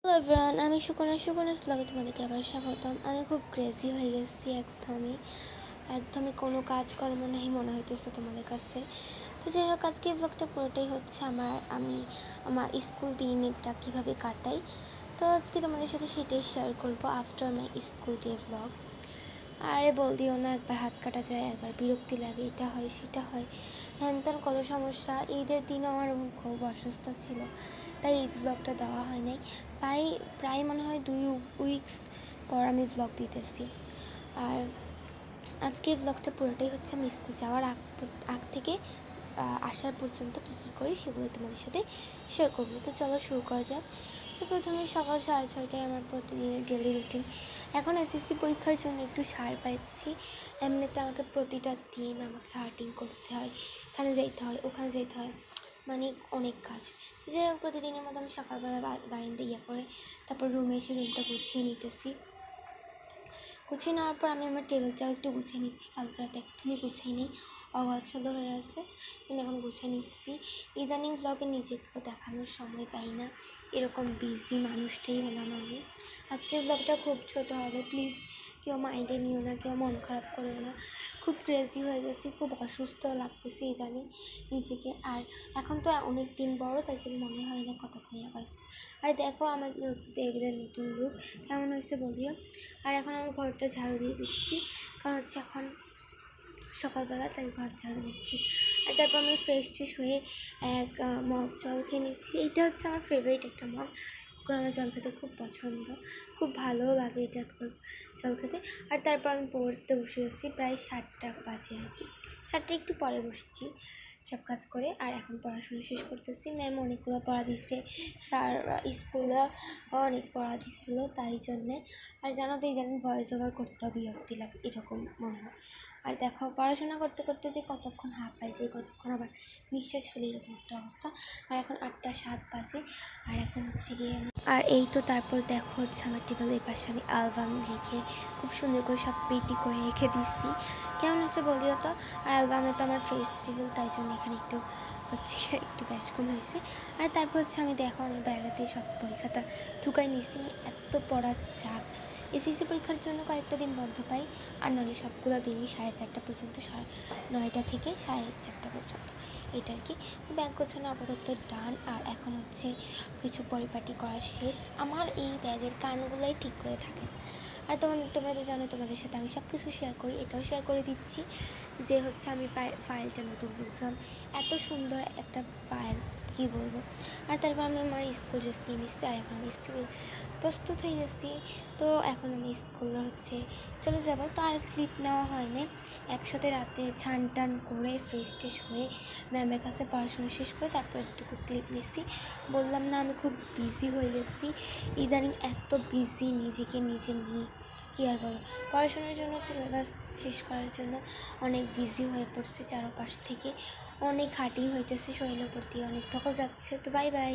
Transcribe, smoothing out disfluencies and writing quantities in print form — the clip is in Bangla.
হ্যালো এভরিওয়ান, আমি সুকন্যাস ব্লগে তোমাদেরকে আবার স্বাগতম। আমি খুব ক্রেজি হয়ে গেছি, একদমই কোনো কাজকর্ম নেই মনে হইতেছে তোমাদের কাছে। তো যাই হোক, আজকে এই ব্লগটা পুরোটাই হচ্ছে আমার স্কুল দিনটা কীভাবে কাটাই। তো আজকে তোমাদের সাথে সেটাই শেয়ার করবো after my school day blog. আরে বল দিও না, একবার হাত কাটা যায়, একবার বিরক্তি লাগে, এটা হয় সেটা হয়, হ্যান ত্যান কত সমস্যা। ঈদের দিনও আমার খুব অসুস্থ ছিল, তাই ঈদ ব্লগটা দেওয়া হয় নাই। প্রায় মনে হয় 2 উইকস পর আমি ব্লগ দিতেছি। আর আজকে ব্লগটা পুরোটাই হচ্ছে আমি স্কুল যাওয়ার আগ থেকে আসার পর্যন্ত কী করি সেগুলো তোমাদের সাথে শেয়ার করবো। তো চলো শুরু করা যাক। তো প্রথমে সকাল 6:30টায় আমার প্রতিদিনের ডেলি রুটিন। এখন এসএসসি পরীক্ষার জন্য একটু সার পাচ্ছি। এমনিতে আমাকে প্রতিটা দিন আমাকে হার্টিং করতে হয়, এখানে যাইতে হয়, ওখানে যেতে হয়, মানে অনেক কাজ। যাই হোক, প্রতিদিনের মতো আমি সকালবেলা বারিন্দে করে তারপর রুমে এসে রুমটা গুছিয়ে নিতেছি। গুছিয়ে নেওয়ার পর আমি আমার টেবিলটাও একটু গুছিয়ে নিচ্ছি। কালকে রাতে একদমই গুছিয়ে নিই, অগোছালো হয়ে আছে, কিন্তু এখন গুছিয়ে নিতেছি। ইদানিং ব্লগে নিজেকে দেখানোর সময় পাই না, এরকম বিজি মানুষটাই হলাম আমি। আজকের ব্লগটা খুব ছোট হবে, প্লিজ কেউ মাইন্ডে নিও না, কেউ মন খারাপ করেও না। খুব ক্রেজি হয়ে গেছি, খুব অসুস্থ লাগতেছে ইদানিং নিজেকে। আর এখন তো অনেক দিন বড়, তাই জন্য মনে হয় না কতক্ষণই হয়। আর দেখো আমার টেবিলের নতুন লুক কেমন হয়েছে বলিও। আর এখন আমি ঘরটা ঝাড়ু দিয়ে দিচ্ছি, কারণ হচ্ছে এখন সকালবেলা, তাই ঘর ঝাড়ু দিচ্ছি। আর তারপর আমি ফ্রেশ হয়ে এক মগ জল খেয়ে নিচ্ছি। এইটা হচ্ছে আমার ফেভারিট একটা মগ, করে আমার জল খেতে খুব পছন্দ, খুব ভালোও লাগে এটা জল খেতে। আর তারপর আমি পড়তে বসে এসেছি, প্রায় 7টা বাজে আর কি, 7টা একটু পরে বসছি সব কাজ করে। আর এখন পড়াশোনা শেষ করতেছি। ম্যাম অনেকগুলো পড়া দিচ্ছে, স্যার স্কুলে অনেক পড়া দিচ্ছিলো, তাই জন্যে। আর জানো তো ইদানিং ভয়েস ওভার করতেও বিরক্তি লাগে, এরকম মনে হয়। আর দেখো, পড়াশোনা করতে করতে যে কতক্ষণ হাঁপায় যায়, কতক্ষণ আবার নিঃশ্বাস ফেলে, এরকম একটা অবস্থা। আর এখন 8টা 7 বাজে। আর এখন হচ্ছে গিয়ে আর এই তো তারপর দেখো হচ্ছে আমার টেবিলের পাশে আমি অ্যালবাম রেখে খুব সুন্দর করে সব পেটি করে রেখে দিচ্ছি। কেমন হচ্ছে বলিও তো। আর অ্যালবামে তো আমার ফেস রিভিল, তাই জন্য এখানে একটু হচ্ছে একটু ব্যাস কম হয়েছে। আর তারপর হচ্ছে আমি দেখো আমি ব্যাগেতে সব বই খাতা ঢুকাই নিচ্ছি, এত পড়ার চাপ। এসএসসি পরীক্ষার জন্য কয়েকটা দিন বন্ধ পাই, আর নইলে সবগুলো দিনই 4:30 পর্যন্ত, 9টা থেকে 4:30 পর্যন্ত, এটা আর কি। ব্যাগ গোছানো আপাতত ডান। আর এখন হচ্ছে কিছু পরিপাটি করা শেষ। আমার এই ব্যাগের কানগুলোই ঠিক করে থাকে। আর তোমরা তো জানো, তোমাদের সাথে আমি সব কিছু শেয়ার করি, এটাও শেয়ার করে দিচ্ছি যে হচ্ছে আমি ফাইলটা নতুন কিনছিলাম, এত সুন্দর একটা ফাইল, কী বলবো। আর তারপর আমি আমার স্কুল ড্রেস নিয়ে নিচ্ছি। আর এখন আমি স্কুল প্রস্তুত হয়ে গেছি। তো এখন আমি স্কুলে হচ্ছে চলে যাব। তো আর ক্লিপ নেওয়া হয়নি, একসাথে রাতে ছান টান করে ফ্রেশ হয়ে ম্যামের কাছে পড়াশোনা শেষ করে তারপর একটুকু ক্লিপ নিচ্ছি। বললাম না, আমি খুব বিজি হয়ে গেছি ইদানিং, এত বিজি নিজেকে নিজে নিয়ে কী আর বলো। পড়াশোনার জন্য, সিলেবাস শেষ করার জন্য অনেক বিজি হয়ে পড়ছি, চারপাশ থেকে অনেক হাঁটি হইতেছে, শরীরের প্রতি অনেক ধকল যাচ্ছে। তো বাই বাই।